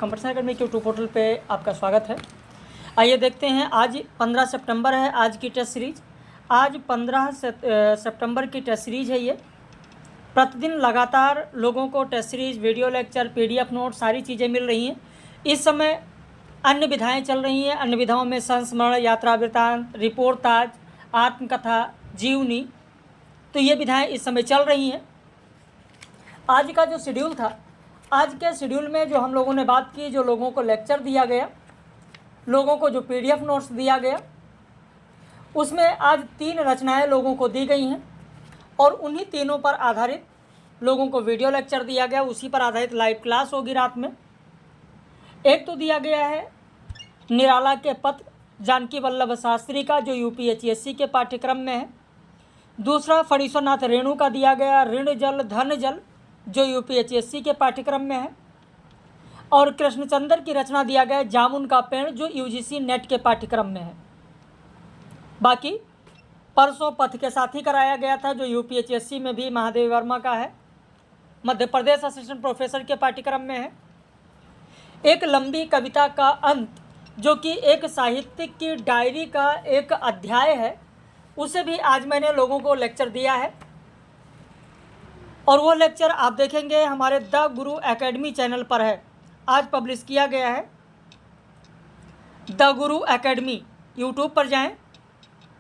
Computer academy के YouTube portal पे आपका स्वागत है। आइए देखते हैं, आज 15 सितंबर है। आज की टेस्ट सीरीज, आज 15 सितंबर की टेस्ट सीरीज है। ये प्रतिदिन लगातार लोगों को test series, video lecture, PDF note सारी चीज़ें मिल रही हैं। इस समय अन्य विधाएँ चल रही हैं। अन्य विधाओं में संस्मरण, यात्रा वृत्तांत, रिपोर्टाज, आत्मकथा, जीवनी, तो ये विधाएँ इस समय चल रही हैं। आज का जो शेड्यूल था, आज के शेड्यूल में जो हम लोगों ने बात की, जो लोगों को लेक्चर दिया गया, लोगों को जो पीडीएफ नोट्स दिया गया, उसमें आज 3 रचनाएं लोगों को दी गई हैं और उन्हीं तीनों पर आधारित लोगों को वीडियो लेक्चर दिया गया। उसी पर आधारित लाइव क्लास होगी रात में। एक तो दिया गया है निराला के पत्र, जानकी वल्लभ शास्त्री का, जो यूपीएचएससी के पाठ्यक्रम में है। दूसरा फणीश्वरनाथ रेणु का दिया गया ऋण जल धन जल, जो यूपीएचएससी के पाठ्यक्रम में है। और कृष्णचंद्र की रचना दिया गया जामुन का पेड़, जो यूजीसी नेट के पाठ्यक्रम में है। बाकी परसों पथ के साथी कराया गया था, जो यूपीएचएससी में भी महादेव वर्मा का है, मध्य प्रदेश असिस्टेंट प्रोफेसर के पाठ्यक्रम में है। एक लंबी कविता का अंत, जो कि एक साहित्यिक की डायरी का एक अध्याय है, उसे भी आज मैंने लोगों को लेक्चर दिया है। और वो लेक्चर आप देखेंगे हमारे द गुरु एकेडमी चैनल पर है। आज पब्लिश किया गया है। द गुरु एकेडमी, यूट्यूब पर जाएं,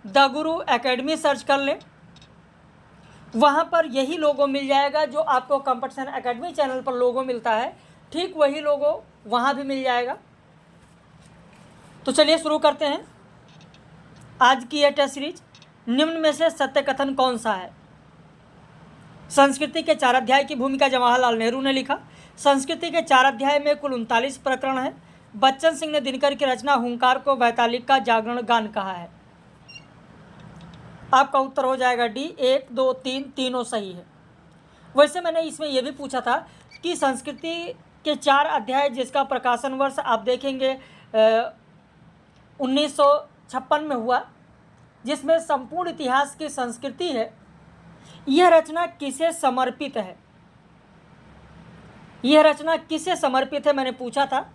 द गुरु एकेडमी सर्च कर लें, वहाँ पर यही लोगो मिल जाएगा जो आपको कंप्यूटर एकेडमी चैनल पर लोगो मिलता है। ठीक वही लोगो वहाँ भी मिल जाएगा। तो चलिए शुरू करते हैं आज की यह टेस्ट सीरीज। निम्न में से सत्य कथन कौन सा है? संस्कृति के 4 अध्याय की भूमिका जवाहरलाल नेहरू ने लिखा। संस्कृति के 4 अध्याय में कुल 39 प्रकरण है। बच्चन सिंह ने दिनकर की रचना हुंकार को वैतालिक का जागरण गान कहा है। आपका उत्तर हो जाएगा डी, 1, 2, 3 तीनों सही है। वैसे मैंने इसमें यह भी पूछा था कि संस्कृति के 4 अध्याय जिसका प्रकाशन वर्ष आप देखेंगे 1956 में हुआ, जिसमें संपूर्ण इतिहास की संस्कृति है, यह रचना किसे समर्पित है? यह रचना किसे समर्पित है मैंने पूछा था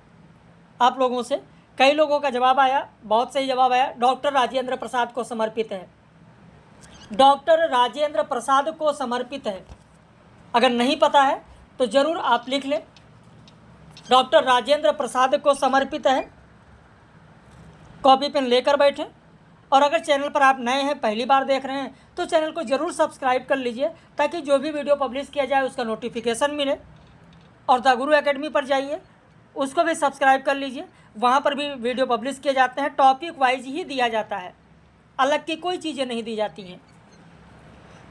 आप लोगों से। कई लोगों का जवाब आया, बहुत सही जवाब आया, डॉक्टर राजेंद्र प्रसाद को समर्पित है। डॉक्टर राजेंद्र प्रसाद को समर्पित है। अगर नहीं पता है तो ज़रूर आप लिख लें, डॉक्टर राजेंद्र प्रसाद को समर्पित है। कॉपी पेन लेकर बैठें। और अगर चैनल पर आप नए हैं, पहली बार देख रहे हैं, तो चैनल को ज़रूर सब्सक्राइब कर लीजिए, ताकि जो भी वीडियो पब्लिश किया जाए उसका नोटिफिकेशन मिले। और द गुरु एकेडमी पर जाइए, उसको भी सब्सक्राइब कर लीजिए। वहाँ पर भी वीडियो पब्लिश किए जाते हैं, टॉपिक वाइज ही दिया जाता है, अलग की कोई चीज़ें नहीं दी जाती हैं।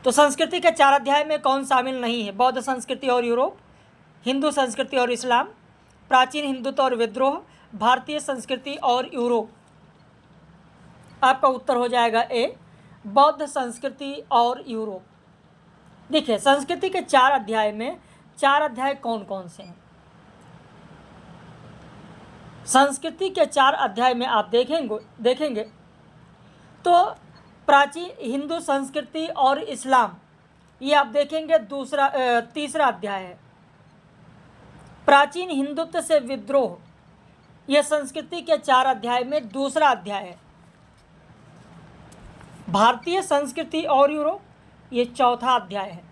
तो संस्कृति के 4 अध्याय में कौन शामिल नहीं है? बौद्ध संस्कृति और यूरोप, हिंदू संस्कृति और इस्लाम, प्राचीन हिंदुत्व और विद्रोह, भारतीय संस्कृति और यूरोप। आपका उत्तर हो जाएगा ए, बौद्ध संस्कृति और यूरोप। देखिए, संस्कृति के 4 अध्याय में 4 अध्याय कौन कौन से हैं? संस्कृति के 4 अध्याय में आप देखेंगे तो प्राचीन हिंदू संस्कृति और इस्लाम, ये आप देखेंगे तीसरा अध्याय है। प्राचीन हिंदुत्व से विद्रोह, यह संस्कृति के 4 अध्याय में दूसरा अध्याय है। भारतीय संस्कृति और यूरोप, ये चौथा अध्याय है।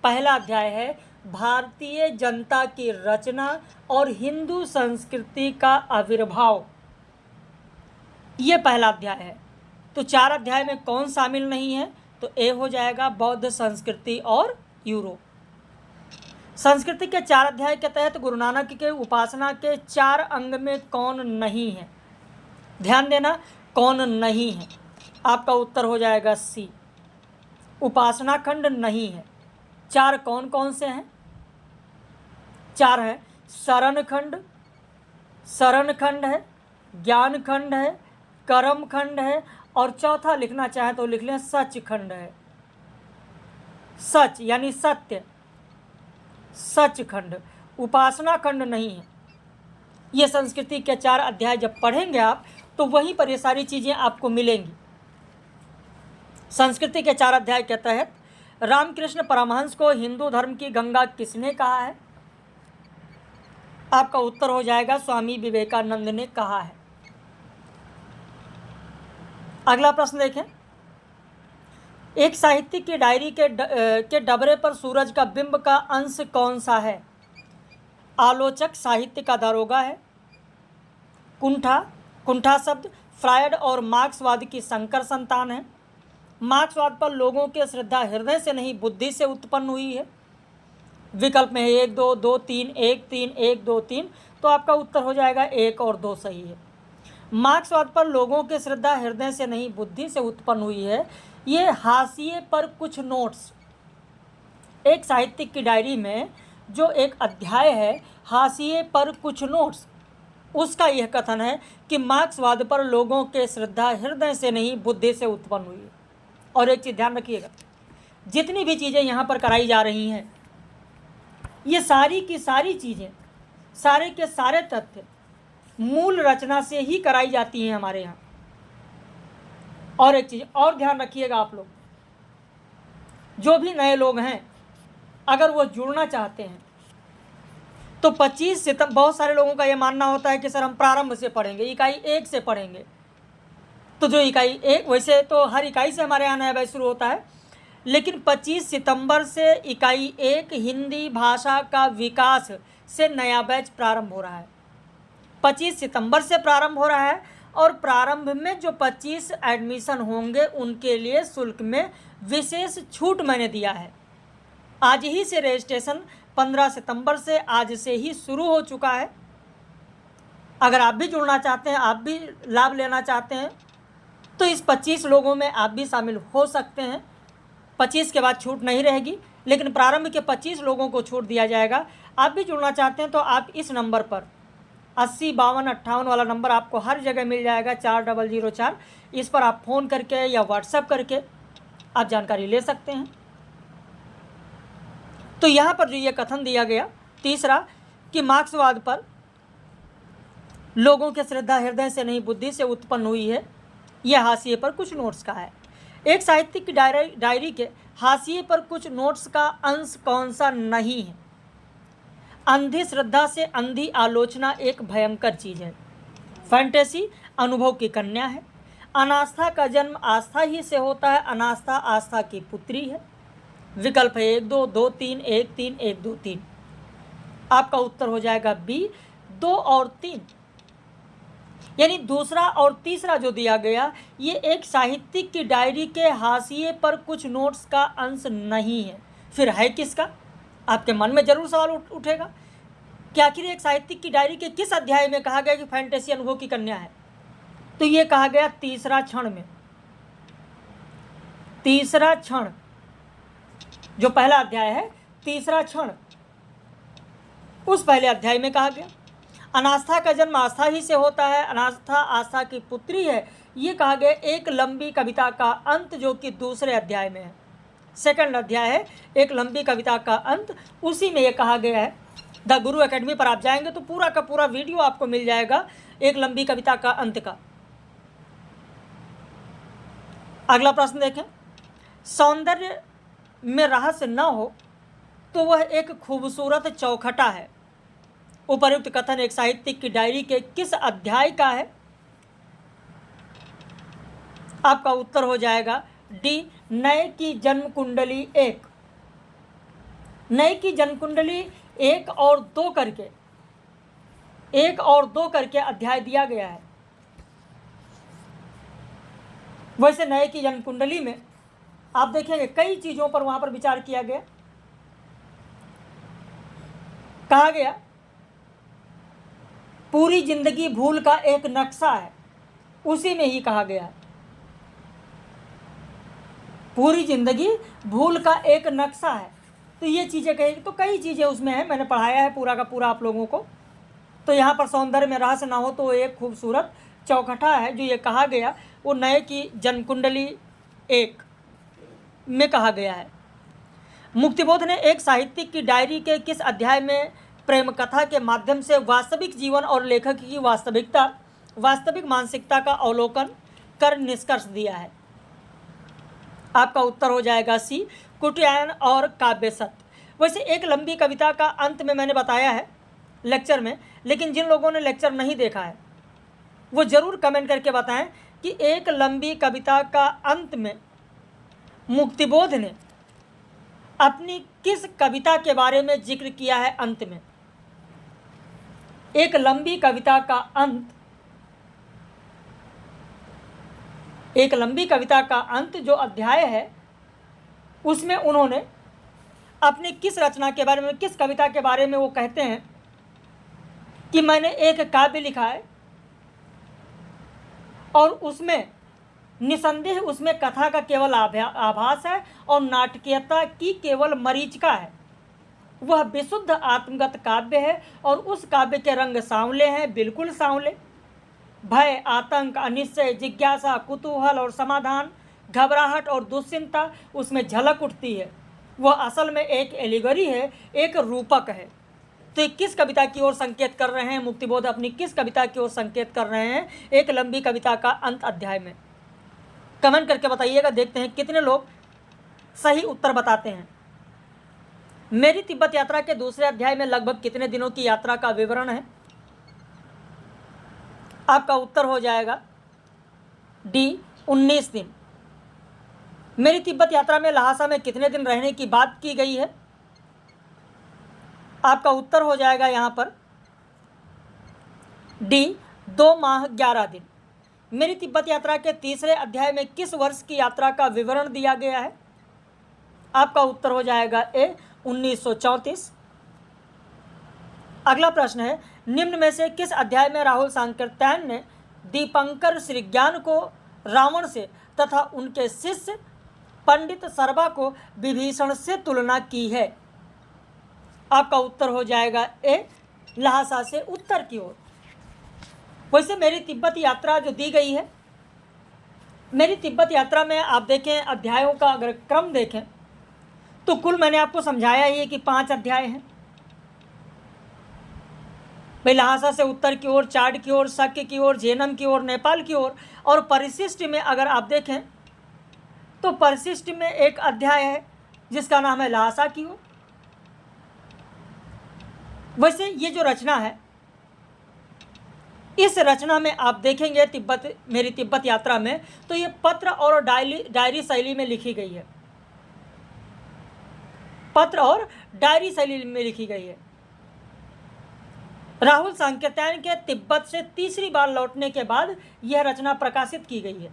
पहला अध्याय है भारतीय जनता की रचना और हिंदू संस्कृति का आविर्भाव, ये पहला अध्याय है। तो 4 अध्याय में कौन शामिल नहीं है? तो ए हो जाएगा बौद्ध संस्कृति और यूरोप। संस्कृति के 4 अध्याय के तहत गुरु नानक के उपासना के 4 अंग में कौन नहीं है? ध्यान देना, कौन नहीं है। आपका उत्तर हो जाएगा सी, उपासना खंड नहीं है। 4 कौन कौन से हैं? 4 है, शरण खंड है, ज्ञान खंड है, कर्म खंड है, और चौथा लिखना चाहे तो लिख लें सच खंड है। सच यानी सत्य, सच खंड, उपासना खंड नहीं है। ये संस्कृति के 4 अध्याय जब पढ़ेंगे आप, तो वहीं पर ये सारी चीज़ें आपको मिलेंगी। संस्कृति के 4 अध्याय के तहत रामकृष्ण परमहंस को हिंदू धर्म की गंगा किसने कहा है? आपका उत्तर हो जाएगा स्वामी विवेकानंद ने कहा है। अगला प्रश्न देखें, एक साहित्यिक की डायरी के डबरे पर सूरज का बिंब का अंश कौन सा है? आलोचक साहित्य का दारोगा है, कुंठा शब्द फ्रायड और मार्क्सवाद की संकर संतान है, मार्क्सवाद पर लोगों की श्रद्धा हृदय से नहीं बुद्धि से उत्पन्न हुई है। विकल्प में है 1 2 2 3 1 3 1 2 3, तो आपका उत्तर हो जाएगा 1 और 2 सही है। मार्क्सवाद पर लोगों की श्रद्धा हृदय से नहीं बुद्धि से उत्पन्न हुई है। ये हाशिए पर कुछ नोट्स, एक साहित्यिक की डायरी में जो एक अध्याय है हाशिए पर कुछ नोट्स, उसका यह कथन है कि मार्क्सवाद पर लोगों के श्रद्धा हृदय से नहीं बुद्धि से उत्पन्न हुई है। और एक चीज़ ध्यान रखिएगा, जितनी भी चीज़ें यहाँ पर कराई जा रही हैं, ये सारी की सारी चीज़ें, सारे के सारे तथ्य मूल रचना से ही कराई जाती हैं हमारे यहाँ। और एक चीज़ और ध्यान रखिएगा, आप लोग जो भी नए लोग हैं अगर वो जुड़ना चाहते हैं तो 25 सितंबर, बहुत सारे लोगों का ये मानना होता है कि सर हम प्रारंभ से पढ़ेंगे, इकाई 1 से पढ़ेंगे। तो जो इकाई 1, वैसे तो हर इकाई से हमारे यहाँ नया बैच शुरू होता है, लेकिन 25 सितंबर से इकाई 1 हिंदी भाषा का विकास से नया बैच प्रारंभ हो रहा है। 25 सितंबर से प्रारंभ हो रहा है और प्रारंभ में जो 25 एडमिशन होंगे उनके लिए शुल्क में विशेष छूट मैंने दिया है। आज ही से रजिस्ट्रेशन 15 सितंबर से आज से ही शुरू हो चुका है। अगर आप भी जुड़ना चाहते हैं, आप भी लाभ लेना चाहते हैं, तो इस 25 लोगों में आप भी शामिल हो सकते हैं। 25 के बाद छूट नहीं रहेगी, लेकिन प्रारंभ के 25 लोगों को छूट दिया जाएगा। आप भी जुड़ना चाहते हैं तो आप इस नंबर पर 80 52 58 वाला नंबर आपको हर जगह मिल जाएगा, 4004, इस पर आप फ़ोन करके या व्हाट्सएप करके आप जानकारी ले सकते हैं। तो यहाँ पर जो ये कथन दिया गया तीसरा कि मार्क्सवाद पर लोगों की श्रद्धा हृदय से नहीं बुद्धि से उत्पन्न हुई है, यह हाशिए पर कुछ नोट्स का है। एक साहित्यिक की डायरी के हाशिए पर कुछ नोट्स का अंश कौन सा नहीं है? अंधी श्रद्धा से अंधी आलोचना एक भयंकर चीज़ है। फैंटेसी अनुभव की कन्या है। अनास्था का जन्म आस्था ही से होता है। अनास्था आस्था की पुत्री है। विकल्प है 1 2 2 3 1 3 1 2 3। आपका उत्तर हो जाएगा बी 2 और 3। यानी दूसरा और तीसरा जो दिया गया ये एक साहित्यिक की डायरी के हाशिए पर कुछ नोट्स का अंश नहीं है। फिर है किसका? आपके मन में जरूर सवाल उठेगा कि आखिर एक साहित्यिक की डायरी के किस अध्याय में कहा गया कि फैंटेसी अनुभव की कन्या है? तो ये कहा गया तीसरा क्षण में। तीसरा क्षण जो पहला अध्याय है, तीसरा क्षण, उस पहले अध्याय में कहा गया। अनास्था का जन्म आस्था ही से होता है। अनास्था आस्था की पुत्री है, ये कहा गया एक लंबी कविता का अंत जो कि दूसरे अध्याय में है। सेकंड अध्याय है एक लंबी कविता का अंत, उसी में ये कहा गया है। द गुरु एकेडमी पर आप जाएंगे तो पूरा का पूरा वीडियो आपको मिल जाएगा एक लंबी कविता का अंत का। अगला प्रश्न देखें, सौंदर्य में रहस्य न हो तो वह एक खूबसूरत चौखटा है। उपर्युक्त कथन एक साहित्यिक की डायरी के किस अध्याय का है? आपका उत्तर हो जाएगा डी नए की जन्म कुंडली 1। नए की जन्म कुंडली 1 और 2 करके अध्याय दिया गया है। वैसे नए की जन्म कुंडली में आप देखेंगे कई चीज़ों पर वहाँ पर विचार किया गया। कहा गया पूरी जिंदगी भूल का एक नक्शा है, उसी में ही कहा गया है पूरी जिंदगी भूल का एक नक्शा है। तो ये चीज़ें कहेगी, तो कई चीज़ें उसमें हैं, मैंने पढ़ाया है पूरा का पूरा आप लोगों को। तो यहाँ पर सौंदर्य में रहस्य ना हो तो एक खूबसूरत चौखटा है जो ये कहा गया, वो नए की जन्म कुंडली 1 में कहा गया है। मुक्तिबोध ने एक साहित्यिक की डायरी के किस अध्याय में प्रेम कथा के माध्यम से वास्तविक जीवन और लेखक की वास्तविक मानसिकता का अवलोकन कर निष्कर्ष दिया है? आपका उत्तर हो जाएगा सी कुटियायन और काव्य सत्य। वैसे एक लंबी कविता का अंत में मैंने बताया है लेक्चर में, लेकिन जिन लोगों ने लेक्चर नहीं देखा है वो ज़रूर कमेंट करके बताएं कि एक लंबी कविता का अंत में मुक्तिबोध ने अपनी किस कविता के बारे में जिक्र किया है अंत में। एक लंबी कविता का अंत, एक लंबी कविता का अंत जो अध्याय है उसमें उन्होंने अपनी किस रचना के बारे में, किस कविता के बारे में वो कहते हैं कि मैंने एक काव्य लिखा है और उसमें निसंदेह उसमें कथा का केवल आभास है और नाटकीयता की केवल मरीचिका है। वह विशुद्ध आत्मगत काव्य है और उस काव्य के रंग सांवले हैं, बिल्कुल सांवले। भय, आतंक, अनिश्चय, जिज्ञासा, कुतूहल और समाधान, घबराहट और दुश्चिंता उसमें झलक उठती है। वह असल में एक एलिगरी है, एक रूपक है। तो किस कविता की ओर संकेत कर रहे हैं मुक्तिबोध, अपनी किस कविता की ओर संकेत कर रहे हैं एक लंबी कविता का अंत अध्याय में? कमेंट करके बताइएगा, देखते हैं कितने लोग सही उत्तर बताते हैं। मेरी तिब्बत यात्रा के दूसरे अध्याय में लगभग कितने दिनों की यात्रा का विवरण है? आपका उत्तर हो जाएगा डी, 19 दिन। मेरी तिब्बत यात्रा में लहासा में कितने दिन रहने की बात की गई है? आपका उत्तर हो जाएगा यहाँ पर डी, 2 माह 11 दिन। मेरी तिब्बत यात्रा के तीसरे अध्याय में किस वर्ष की यात्रा का विवरण दिया गया है? आपका उत्तर हो जाएगा ए, 1934। अगला प्रश्न है, निम्न में से किस अध्याय में राहुल सांकृत्यायन ने दीपंकर श्रीज्ञान को रावण से तथा उनके शिष्य पंडित सर्वा को विभीषण से तुलना की है? आपका उत्तर हो जाएगा ए, लहासा से उत्तर की ओर। वैसे मेरी तिब्बत यात्रा जो दी गई है, मेरी तिब्बत यात्रा में आप देखें अध्यायों का अगर क्रम देखें तो कुल मैंने आपको समझाया ही है कि 5 अध्याय हैं। भाई लहासा से उत्तर की ओर, चाड की ओर, शक्य की ओर, झेलम की ओर, नेपाल की ओर, और परिशिष्ट में अगर आप देखें तो परिशिष्ट में एक अध्याय है जिसका नाम है लहासा की ओर। वैसे ये जो रचना है, इस रचना में आप देखेंगे मेरी तिब्बत यात्रा में, तो ये पत्र और डायरी शैली में लिखी गई है। पत्र और डायरी शैली में लिखी गई है। राहुल सांकृत्यायन के तिब्बत से तीसरी बार लौटने के बाद यह रचना प्रकाशित की गई है।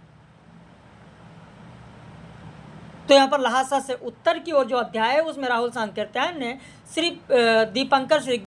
तो यहाँ पर लहासा से उत्तर की ओर जो अध्याय है उसमें राहुल सांकृत्यायन ने श्री दीपंकर श्री